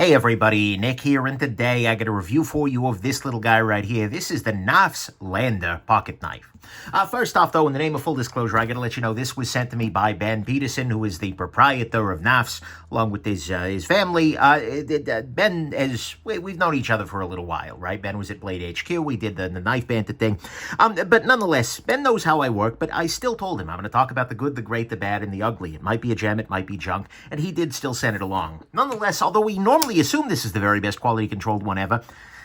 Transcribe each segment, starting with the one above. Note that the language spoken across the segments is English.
Hey everybody, Nick here, and today I got a review for you of this little guy right here. This is the Knafs Lander pocket knife. First off, though, in the name of full disclosure, I got to let you know this was sent to me by Ben Peterson, who is the proprietor of Knafs, along with his family. Ben, we've known each other for a little while, right? Ben was at Blade HQ. We did the knife banter thing. But nonetheless, Ben knows how I work, but I still told him I'm going to talk about the good, the great, the bad, and the ugly. It might be a gem, it might be junk, and he did still send it along. Nonetheless, although we normally assume this is the very best quality controlled one ever,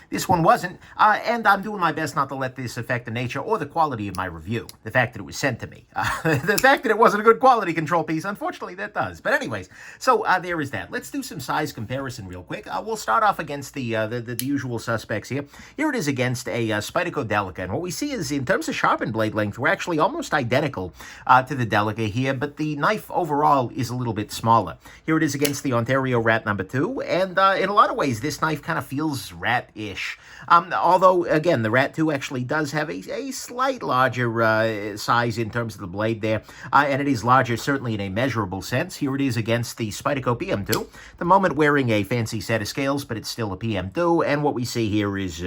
this one wasn't, and I'm doing my best not to let this affect the nature or the quality of my review. The fact that it was sent to me. The fact that it wasn't a good quality control piece, unfortunately, that does. But anyways, so there is that. Let's do some size comparison real quick. We'll start off against the usual suspects here. Here it is against a Spyderco Delica, and what we see is, in terms of sharpened blade length, we're actually almost identical to the Delica here, but the knife overall is a little bit smaller. Here it is against the Ontario Rat number 2, and in a lot of ways, this knife kind of feels rat-ish. Although, again, the Rat 2 actually does have a slight larger size in terms of the blade there, and it is larger certainly in a measurable sense. Here it is against the Spyderco PM2, the moment wearing a fancy set of scales, but it's still a PM2, and what we see here is...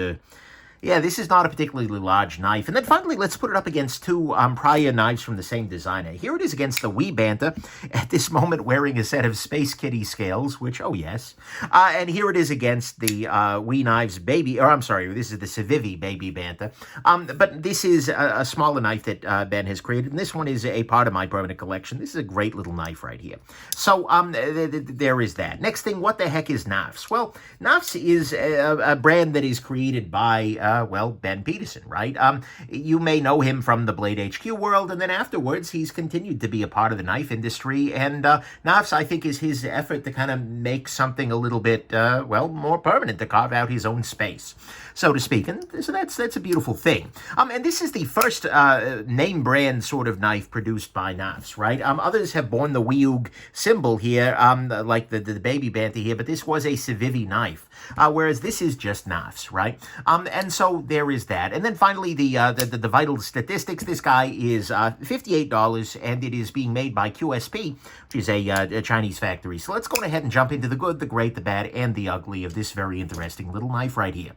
yeah, this is not a particularly large knife. And then finally, let's put it up against two prior knives from the same designer. Here it is against the Wee Banter, at this moment wearing a set of Space Kitty scales, which, oh yes. And here it is against the Wee Knives Baby, or I'm sorry, this is the Civivi Baby Banter. But this is a smaller knife that Ben has created, and this one is a part of my permanent collection. This is a great little knife right here. So there is that. Next thing, what the heck is Knafs? Well, Knafs is a brand that is created by... well, Ben Peterson, right? You may know him from the Blade HQ world, and then afterwards, he's continued to be a part of the knife industry, and Knafs, I think, is his effort to kind of make something a little bit, well, more permanent, to carve out his own space, so to speak, and so that's a beautiful thing. And this is the first name brand sort of knife produced by Knafs, right? Others have borne the Weeug symbol here, like the Baby Banter here, but this was a Civivi knife, whereas this is just Knafs, right? And so there is that. And then finally, the vital statistics. This guy is $58, and it is being made by QSP, which is a Chinese factory. So let's go ahead and jump into the good, the great, the bad, and the ugly of this very interesting little knife right here.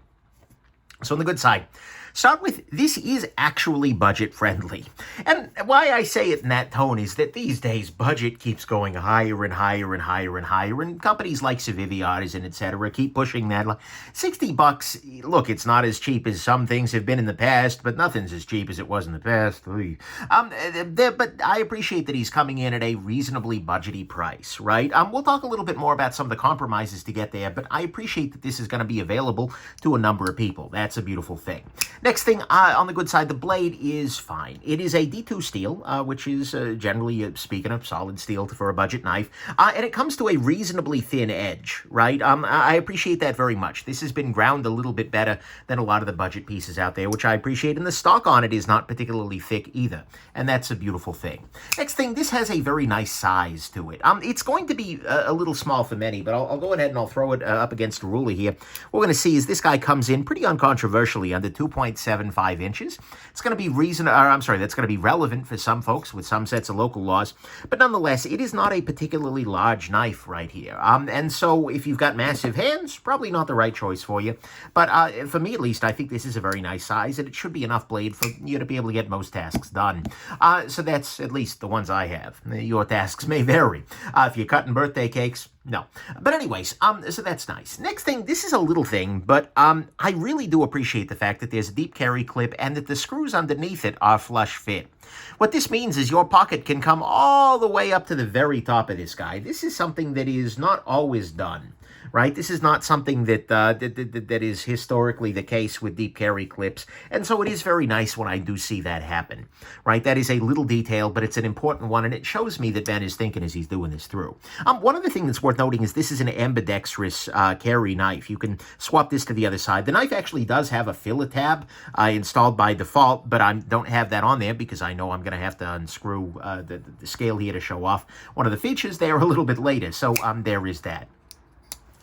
So on the good side, start with, this is actually budget friendly. And why I say it in that tone is that these days, budget keeps going higher and higher and higher and higher, and companies like Civivi, Artisan, etc. keep pushing that. Like $60, look, it's not as cheap as some things have been in the past, but nothing's as cheap as it was in the past. But I appreciate that he's coming in at a reasonably budgety price, right? We'll talk a little bit more about some of the compromises to get there, but I appreciate that this is going to be available to a number of people. That's a beautiful thing. Next thing, on the good side, the blade is fine. It is a D2 steel, which is generally, speaking of, solid steel for a budget knife, and it comes to a reasonably thin edge, right? I appreciate that very much. This has been ground a little bit better than a lot of the budget pieces out there, which I appreciate, and the stock on it is not particularly thick either, and that's a beautiful thing. Next thing, this has a very nice size to it. It's going to be a little small for many, but I'll go ahead and I'll throw it up against a ruler here. What we're going to see is this guy comes in pretty uncontroversially under 2.75 inches. It's going to be that's going to be relevant for some folks with some sets of local laws, but nonetheless, it is not a particularly large knife right here. And so if you've got massive hands, probably not the right choice for you. But for me, at least, I think this is a very nice size, and it should be enough blade for you to be able to get most tasks done. So that's at least the ones I have. Your tasks may vary. If you're cutting birthday cakes, no. But anyways, so that's nice. Next thing, this is a little thing, but I really do appreciate the fact that there's a deep carry clip and that the screws underneath it are flush fit. What this means is your pocket can come all the way up to the very top of this guy. This is something that is not always done, right? This is not something that is historically the case with deep carry clips, and so it is very nice when I do see that happen, right? That is a little detail, but it's an important one, and it shows me that Ben is thinking as he's doing this through. One other thing that's worth noting is this is an ambidextrous carry knife. You can swap this to the other side. The knife actually does have a filler tab installed by default, but I don't have that on there because I know I'm going to have to unscrew the scale here to show off one of the features there a little bit later, so there is that.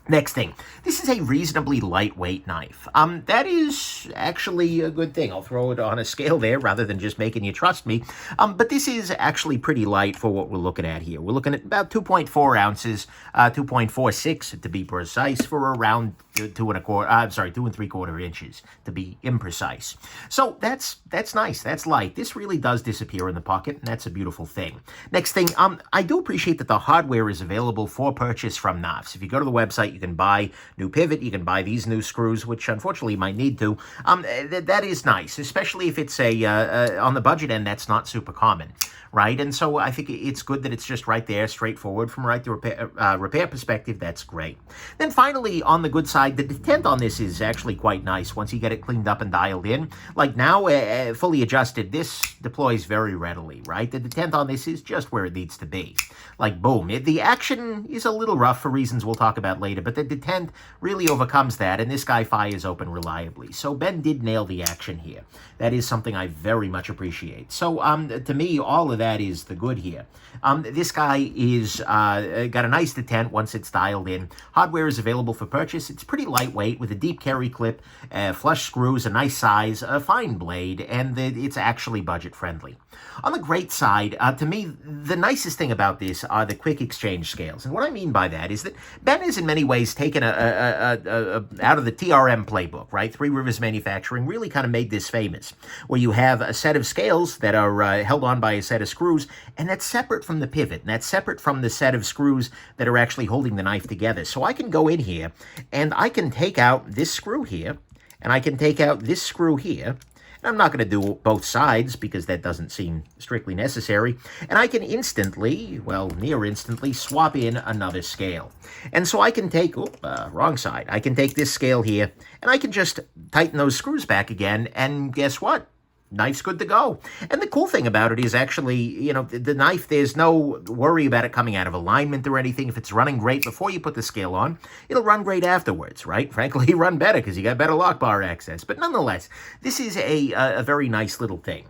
Next thing, this is a reasonably lightweight knife. That is actually a good thing. I'll throw it on a scale there rather than just making you trust me. But this is actually pretty light for what we're looking at here. We're looking at about 2.4 ounces, 2.46 to be precise, for around 2 and 3/4 inches to be imprecise. So that's nice. That's light. This really does disappear in the pocket, and that's a beautiful thing. Next thing, I do appreciate that the hardware is available for purchase from Knafs. If you go to the website, you can buy new pivot, you can buy these new screws, which unfortunately you might need to. That is nice, especially if it's on the budget end, that's not super common, right? And so I think it's good that it's just right there, straightforward from right to repair perspective. That's great. Then finally, on the good side, the detent on this is actually quite nice once you get it cleaned up and dialed in. Like now, fully adjusted, this deploys very readily, right? The detent on this is just where it needs to be. Like, boom. The action is a little rough for reasons we'll talk about later, but the detent really overcomes that, and this guy fires open reliably. So Ben did nail the action here. That is something I very much appreciate. So to me, all of that is the good here. This guy is got a nice detent once it's dialed in. Hardware is available for purchase. It's pretty lightweight with a deep carry clip, flush screws, a nice size, a fine blade, and it's actually budget friendly. On the great side, to me, the nicest thing about this are the quick exchange scales. And what I mean by that is that Ben is in many ways taken out of the TRM playbook, right? Three Rivers Manufacturing really kind of made this famous, where you have a set of scales that are held on by a set of screws, and that's separate from the pivot, and that's separate from the set of screws that are actually holding the knife together. So I can go in here, and I can take out this screw here, and I can take out this screw here. I'm not going to do both sides because that doesn't seem strictly necessary. And I can instantly, well, near instantly, swap in another scale. And so I can take, wrong side. I can take this scale here, and I can just tighten those screws back again, and guess what? Knife's good to go. And the cool thing about it is actually, you know, the knife, there's no worry about it coming out of alignment or anything. If it's running great before you put the scale on, it'll run great afterwards, right? Frankly, run better because you got better lock bar access. But nonetheless, this is a very nice little thing.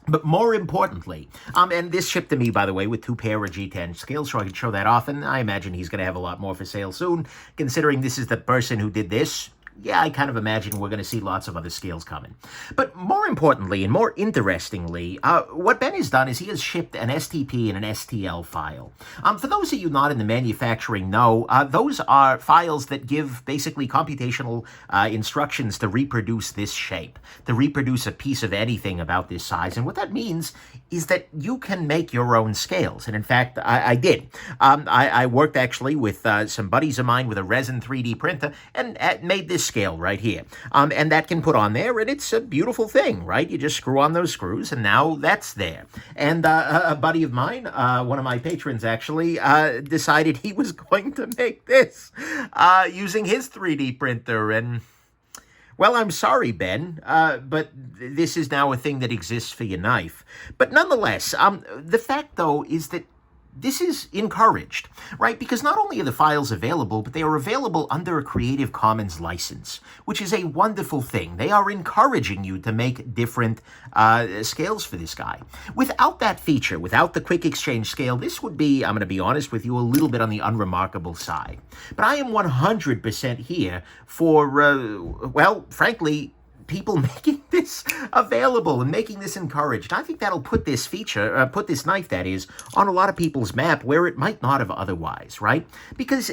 But more importantly, and this shipped to me, by the way, with 2 pair of G10 scales, so I can show that off, and I imagine he's going to have a lot more for sale soon, considering this is the person who did this. Yeah, I kind of imagine we're going to see lots of other scales coming. But more importantly and more interestingly, what Ben has done is he has shipped an STP and an STL file. For those of you not in the manufacturing know, those are files that give basically computational instructions to reproduce this shape, to reproduce a piece of anything about this size. And what that means is that you can make your own scales. And in fact, I did. I worked actually with some buddies of mine with a resin 3D printer and made this scale right here. And that can put on there, and it's a beautiful thing, right? You just screw on those screws, and now that's there. And a buddy of mine, one of my patrons actually, decided he was going to make this using his 3D printer, and well, I'm sorry, Ben, but this is now a thing that exists for your knife. But nonetheless, the fact, though, is that this is encouraged, right? Because not only are the files available, but they are available under a Creative Commons license, which is a wonderful thing. They are encouraging you to make different scales for this guy. Without that feature, without the quick exchange scale, this would be, I'm going to be honest with you, a little bit on the unremarkable side. But I am 100% here for, well, frankly, people making this available and making this encouraged. I think that'll put this feature, put this knife, that is, on a lot of people's map where it might not have otherwise, right? Because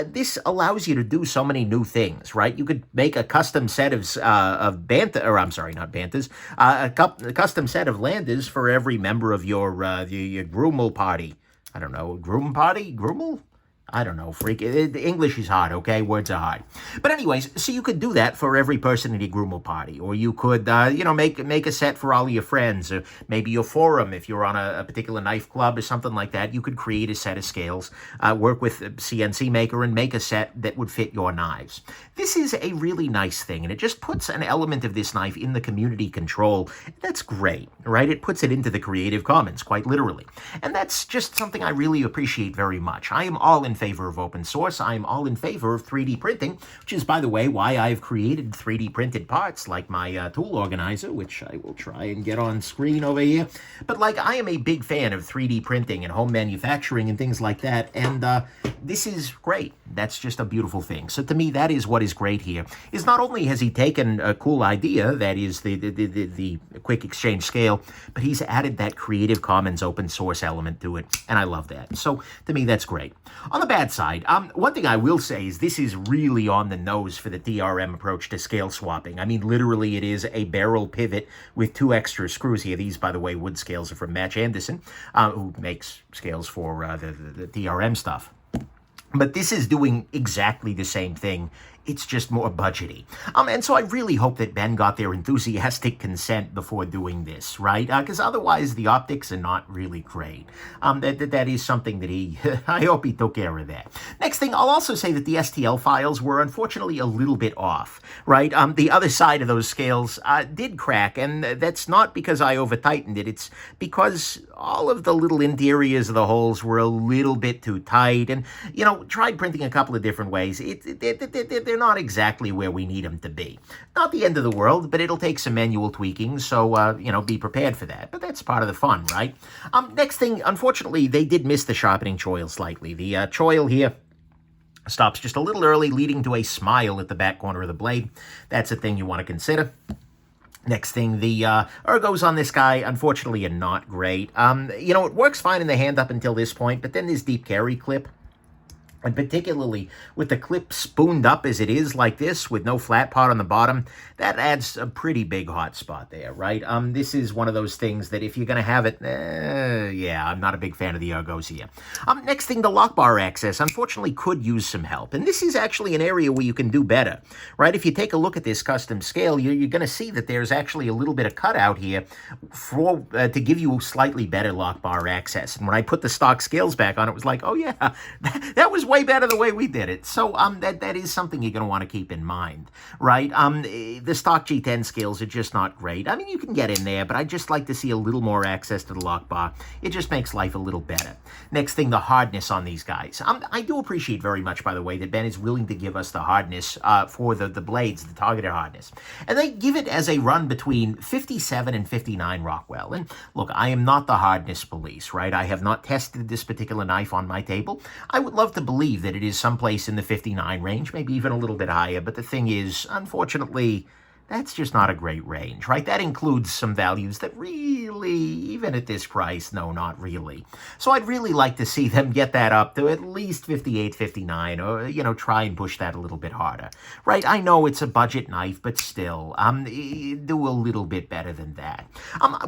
this allows you to do so many new things, right? You could make a custom set of Bantha, or I'm sorry, not Banthas, a custom set of Landers for every member of your Groomel party. I don't know, Groom party? Groomel? I don't know, freak. English is hard, okay? Words are hard. But anyways, so you could do that for every person in your Groomel party. Or you could, make a set for all of your friends. Or maybe your forum, if you're on a particular knife club or something like that. You could create a set of scales, work with a CNC maker, and make a set that would fit your knives. This is a really nice thing, and it just puts an element of this knife in the community control. That's great, right? It puts it into the Creative Commons, quite literally. And that's just something I really appreciate very much. I am all in in favor of open source. I'm all in favor of 3D printing, which is, by the way, why I've created 3D printed parts like my tool organizer, which I will try and get on screen over here. But like, I am a big fan of 3D printing and home manufacturing and things like that, and this is great. That's just a beautiful thing. So to me, that is what is great here, is not only has he taken a cool idea, that is the quick exchange scale, but he's added that Creative Commons open source element to it, and I love that. So to me, that's great. On the bad side, one thing I will say is this is really on the nose for the DRM approach to scale swapping. I mean, literally, it is a barrel pivot with 2 extra screws here. These, by the way, wood scales are from Match Anderson, who makes scales for the DRM stuff. But this is doing exactly the same thing. It's just more budgety. And so I really hope that Ben got their enthusiastic consent before doing this, right? Because otherwise the optics are not really great. That is something that he, I hope he took care of that. Next thing, I'll also say that the STL files were unfortunately a little bit off, right? The other side of those scales did crack, and that's not because I over-tightened it. It's because all of the little interiors of the holes were a little bit too tight, and, you know, tried printing a couple of different ways. They're not exactly where we need them to be. Not the end of the world, but it'll take some manual tweaking, so, you know, be prepared for that. But that's part of the fun, right? Next thing, unfortunately, they did miss the sharpening choil slightly. The choil here stops just a little early, leading to a smile at the back corner of the blade. That's a thing you want to consider. Next thing, the ergos on this guy, unfortunately, are not great. You know, it works fine in the hand up until this point, but then this deep carry clip, and particularly with the clip spooned up as it is like this, with no flat part on the bottom, that adds a pretty big hot spot there, right? This is one of those things that if you're going to have it, yeah, I'm not a big fan of the ergos here. Next thing, the lock bar access, unfortunately, could use some help. And this is actually an area where you can do better, right? If you take a look at this custom scale, you're going to see that there's actually a little bit of cutout here for to give you slightly better lock bar access. And when I put the stock scales back on, it was like, oh yeah, that was way better the way we did it. So that is something you're going to want to keep in mind, right? The stock G10 scales are just not great. I mean, you can get in there, but I'd just like to see a little more access to the lock bar. It just makes life a little better. Next thing, the hardness on these guys. I do appreciate very much, by the way, that Ben is willing to give us the hardness for the blades, the targeted hardness. And they give it as a run between 57 and 59 Rockwell. And look, I am not the hardness police, right? I have not tested this particular knife on my table. I would love to believe that it is someplace in the 59 range, maybe even a little bit higher. But the thing is, unfortunately, that's just not a great range, right? That includes some values that really, even at this price, no, not really. So I'd really like to see them get that up to at least 58, 59, or, you know, try and push that a little bit harder, right? I know it's a budget knife, but still, do a little bit better than that.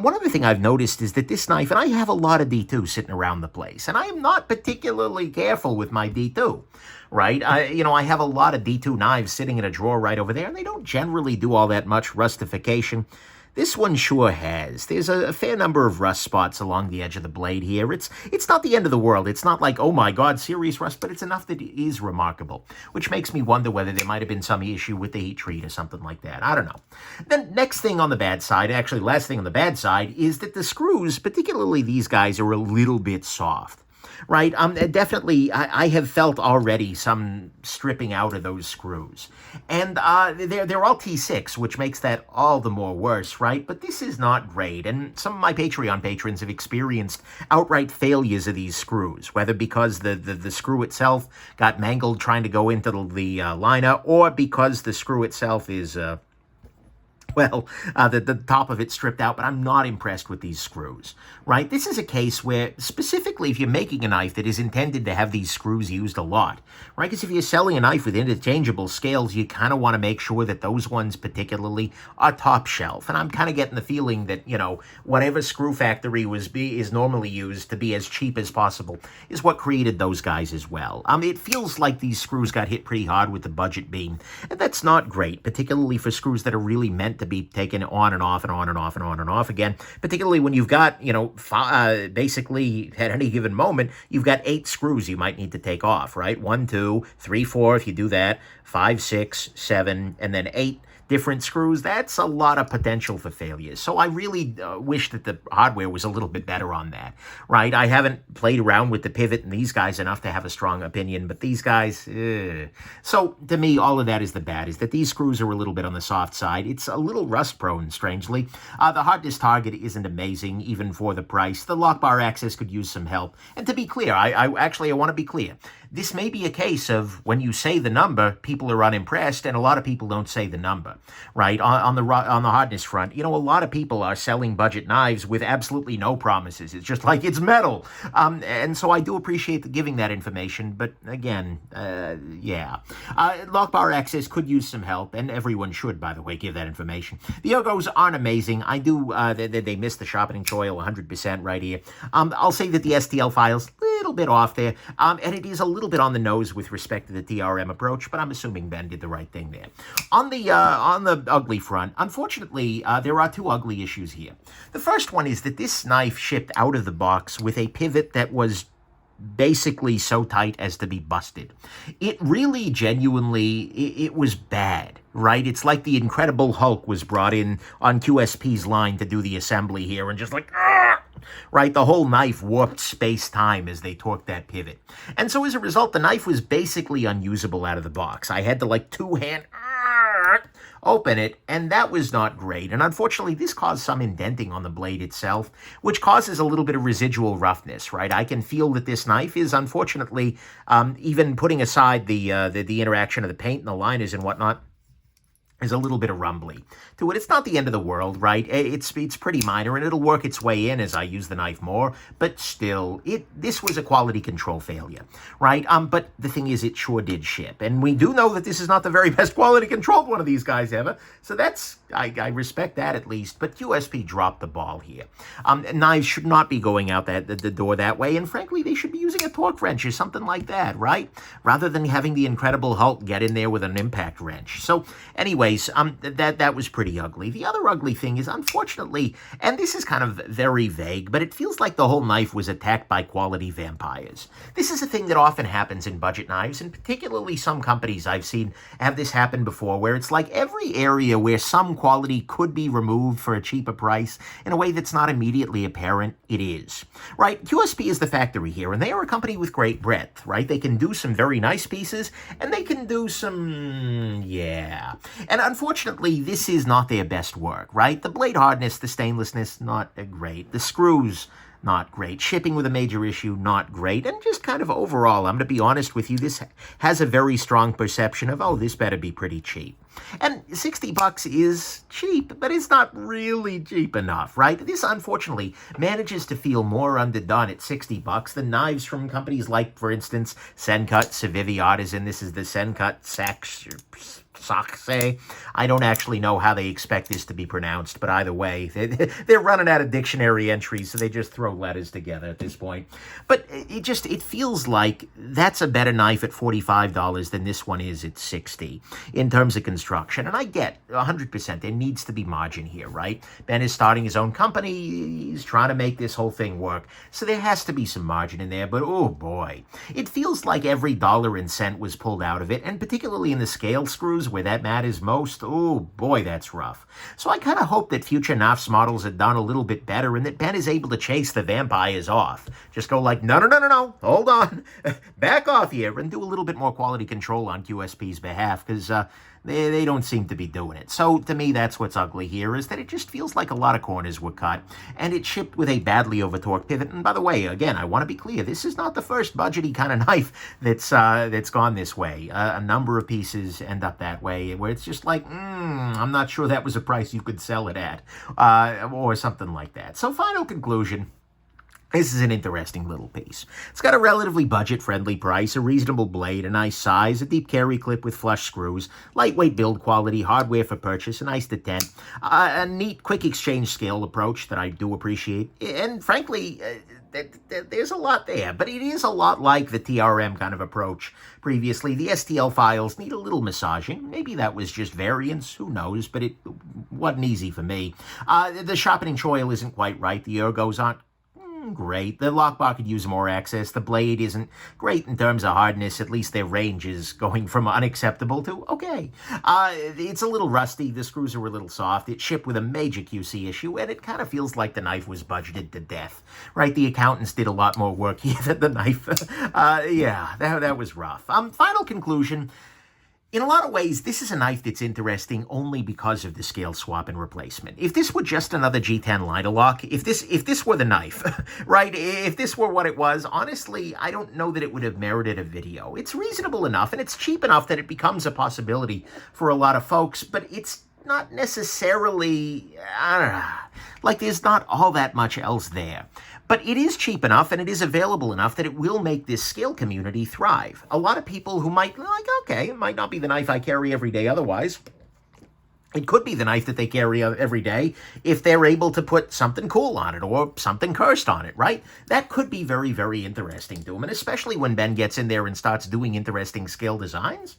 One other thing I've noticed is that this knife, and I have a lot of D2 sitting around the place, and I am not particularly careful with my D2. Right? I have a lot of D2 knives sitting in a drawer right over there, and they don't generally do all that much rustification. This one sure has. There's a fair number of rust spots along the edge of the blade here. It's not the end of the world. It's not like, oh my God, serious rust, but it's enough that it is remarkable, which makes me wonder whether there might have been some issue with the heat treat or something like that. I don't know. Then next thing on the bad side, actually last thing on the bad side, is that the screws, particularly these guys, are a little bit soft. Right? Definitely, I have felt already some stripping out of those screws. And they're all T6, which makes that all the more worse, right? But this is not great. And some of my Patreon patrons have experienced outright failures of these screws, whether because the screw itself got mangled trying to go into the liner, or because the screw itself is... the top of it stripped out, but I'm not impressed with these screws, right? This is a case where, specifically if you're making a knife that is intended to have these screws used a lot, right? Because if you're selling a knife with interchangeable scales, you kind of want to make sure that those ones particularly are top shelf. And I'm kind of getting the feeling that, you know, whatever screw factory is normally used to be as cheap as possible is what created those guys as well. It feels like these screws got hit pretty hard with the budget beam, and that's not great, particularly for screws that are really meant to be taken on and off and on and off and on and off again, particularly when you've got, you know, basically at any given moment, you've got 8 screws you might need to take off, right? 1, 2, 3, 4, if you do that, 5, 6, 7, and then 8 different screws, that's a lot of potential for failures. So I really wish that the hardware was a little bit better on that, right? I haven't played around with the pivot and these guys enough to have a strong opinion, but these guys, So to me, all of that is the bad, is that these screws are a little bit on the soft side. It's a little rust prone, strangely. The hardness target isn't amazing, even for the price. The lock bar access could use some help. And to be clear, I want to be clear. This may be a case of when you say the number, people are unimpressed, and a lot of people don't say the number, right? On the hardness front, a lot of people are selling budget knives with absolutely no promises. It's just like, it's metal. And so I do appreciate giving that information, but again, yeah. Lock bar access could use some help, and everyone should, by the way, give that information. The ergos aren't amazing. I do, they missed the sharpening choil 100% right here. I'll say that the STL file's a little bit off there, and it is a little bit on the nose with respect to the TRM approach, but I'm assuming Ben did the right thing there. On the ugly front, unfortunately, there are two ugly issues here. The first one is that this knife shipped out of the box with a pivot that was basically so tight as to be busted. It really, genuinely, it was bad, right? It's like the Incredible Hulk was brought in on QSP's line to do the assembly here and just like, right? The whole knife warped space-time as they torqued that pivot. And so as a result, the knife was basically unusable out of the box. I had to like two-hand open it, and that was not great. And unfortunately, this caused some indenting on the blade itself, which causes a little bit of residual roughness, right? I can feel that this knife is, unfortunately, even putting aside the interaction of the paint and the liners and whatnot, is a little bit of rumbly to it. It's not the end of the world, right? It's pretty minor, and it'll work its way in as I use the knife more, but still, this was a quality control failure, right? But the thing is, it sure did ship, and we do know that this is not the very best quality controlled one of these guys ever, so that's, I respect that at least, but QSP dropped the ball here. Knives should not be going out the door that way, and frankly, they should be using a torque wrench or something like that, right? Rather than having the Incredible Hulk get in there with an impact wrench. So, anyway, that was pretty ugly. The other ugly thing is, unfortunately, and this is kind of very vague, but it feels like the whole knife was attacked by quality vampires. This is a thing that often happens in budget knives, and particularly some companies I've seen have this happen before, where it's like every area where some quality could be removed for a cheaper price in a way that's not immediately apparent, it is. Right? QSP is the factory here, and they are a company with great breadth, right? They can do some very nice pieces, and they can do some, yeah. And unfortunately, this is not their best work, right? The blade hardness, the stainlessness, not great. The screws, not great. Shipping with a major issue, not great. And just kind of overall, I'm going to be honest with you, this has a very strong perception of, oh, this better be pretty cheap. And $60 is cheap, but it's not really cheap enough, right? This, unfortunately, manages to feel more underdone at $60 than knives from companies like, for instance, Sencut, Civivi Artisan. This is the Sencut Saxe. I don't actually know how they expect this to be pronounced, but either way, they're running out of dictionary entries, so they just throw letters together at this point. But it feels like that's a better knife at $45 than this one is at $60 in terms of construction. And I get 100% there needs to be margin here, right? Ben is starting his own company. He's trying to make this whole thing work. So there has to be some margin in there, but oh boy. It feels like every dollar and cent was pulled out of it, and particularly in the scale screws where that matters most, oh boy, that's rough. So I kind of hope that future Knafs models are done a little bit better and that Ben is able to chase the vampires off. Just go like, no, hold on, back off here, and do a little bit more quality control on QSP's behalf, because they don't seem to be doing it. So to me, that's what's ugly here, is that it just feels like a lot of corners were cut, and it shipped with a badly over-torqued pivot. And by the way, again, I want to be clear, this is not the first budgety kind of knife that's gone this way. A number of pieces end up that way, where it's just like, I'm not sure that was a price you could sell it at, or something like that. So final conclusion. This is an interesting little piece. It's got a relatively budget-friendly price, a reasonable blade, a nice size, a deep carry clip with flush screws, lightweight build quality, hardware for purchase, a nice detent, a neat quick exchange scale approach that I do appreciate, and frankly, there's a lot there, but it is a lot like the TRM kind of approach previously. The STL files need a little massaging. Maybe that was just variance, who knows, but it wasn't easy for me. The sharpening choil isn't quite right. The ergos aren't Great. The lockbar could use more access. The blade isn't great in terms of hardness. At least their range is going from unacceptable to okay. It's a little rusty. The screws are a little soft. It shipped with a major QC issue, and it kind of feels like the knife was budgeted to death. Right? The accountants did a lot more work here than the knife. Yeah, that was rough. Final conclusion. In a lot of ways, this is a knife that's interesting only because of the scale swap and replacement. If this were just another G10 liner lock, if this were the knife, right, if this were what it was, honestly, I don't know that it would have merited a video. It's reasonable enough, and it's cheap enough that it becomes a possibility for a lot of folks, but it's not necessarily, I don't know, like there's not all that much else there. But it is cheap enough and it is available enough that it will make this scale community thrive. A lot of people who might like, okay, it might not be the knife I carry every day otherwise. It could be the knife that they carry every day if they're able to put something cool on it or something cursed on it, right? That could be very, very interesting to them. And especially when Ben gets in there and starts doing interesting scale designs,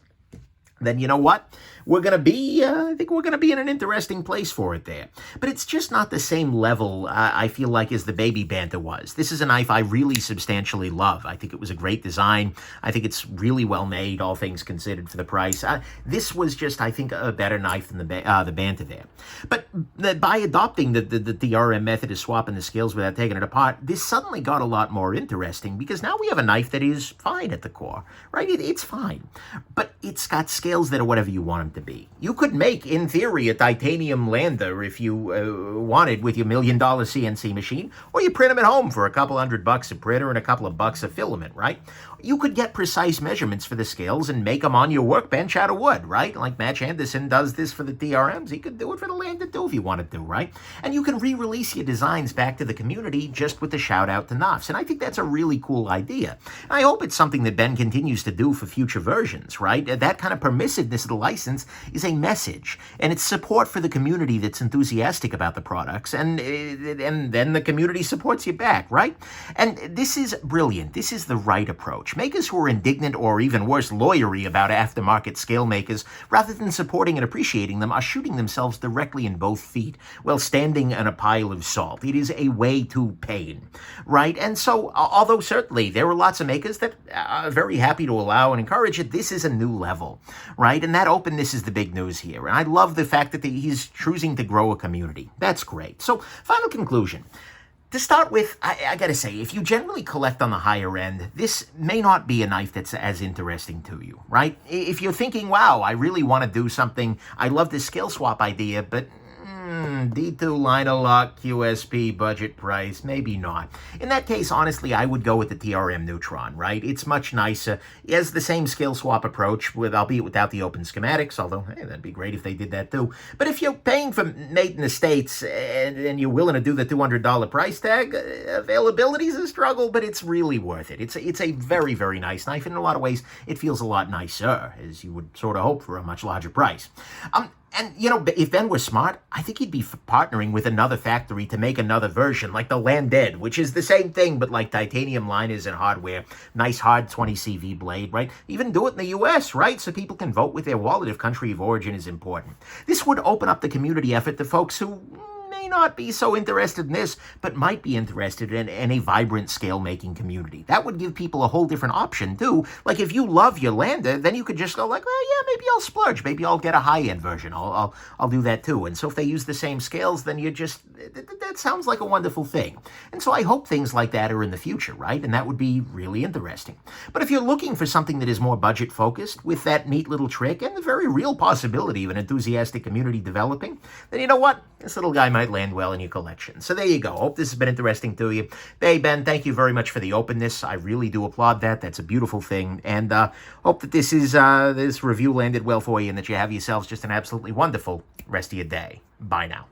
then you know what? We're going to be, I think we're going to be in an interesting place for it there. But it's just not the same level, I feel like, as the Baby Banter was. This is a knife I really substantially love. I think it was a great design. I think it's really well made, all things considered, for the price. This was just, I think, a better knife than the Banter there. But by adopting the DRM method of swapping the scales without taking it apart, this suddenly got a lot more interesting because now we have a knife that is fine at the core, right? It's fine. But it's got scales that are whatever you want them to be. You could make, in theory, a titanium Lander if you wanted with your $1 million CNC machine, or you print them at home for a couple $100 a printer and a couple of bucks a filament, right? You could get precise measurements for the scales and make them on your workbench out of wood, right? Like Match Anderson does this for the TRMs. He could do it for the Lander too if you wanted to, right? And you can re-release your designs back to the community just with the shout out to Knafs. And I think that's a really cool idea. And I hope it's something that Ben continues to do for future versions, right? That kind of permissiveness of the license is a message, and it's support for the community that's enthusiastic about the products, and then the community supports you back, right? And this is brilliant. This is the right approach. Makers who are indignant or even worse, lawyery about aftermarket scale makers, rather than supporting and appreciating them, are shooting themselves directly in both feet while standing on a pile of salt. It is a way to pain, right? And so, although certainly there are lots of makers that are very happy to allow and encourage it, this is a new level, right? And that openness is the big news here. And I love the fact that he's choosing to grow a community. That's great. So, final conclusion. To start with, I gotta say, if you generally collect on the higher end, this may not be a knife that's as interesting to you, right? If you're thinking, wow, I really want to do something, I love this scale swap idea, but D2 liner lock, QSP, budget price, maybe not. In that case, honestly, I would go with the TRM Neutron, right? It's much nicer. It has the same scale swap approach, albeit without the open schematics, although, hey, that'd be great if they did that too. But if you're paying for made in the States and you're willing to do the $200 price tag, availability is a struggle, but it's really worth it. It's a very, very nice knife, and in a lot of ways, it feels a lot nicer, as you would sort of hope for a much larger price. And, you know, if Ben was smart, I think he'd be partnering with another factory to make another version, like the Lander, which is the same thing, but like titanium liners and hardware. Nice hard 20 CV blade, right? Even do it in the U.S., right? So people can vote with their wallet if country of origin is important. This would open up the community effort to folks who may not be so interested in this, but might be interested in a vibrant scale-making community. That would give people a whole different option, too. Like, if you love your Lander, then you could just go like, well, yeah, maybe I'll splurge. Maybe I'll get a high-end version. I'll do that, too. And so if they use the same scales, then you just, that sounds like a wonderful thing. And so I hope things like that are in the future, right? And that would be really interesting. But if you're looking for something that is more budget-focused, with that neat little trick and the very real possibility of an enthusiastic community developing, then you know what? This little guy might land well in your collection. So there you go. Hope this has been interesting to you. Hey, Ben, thank you very much for the openness. I really do applaud that. That's a beautiful thing. And hope that this review landed well for you and that you have yourselves just an absolutely wonderful rest of your day. Bye now.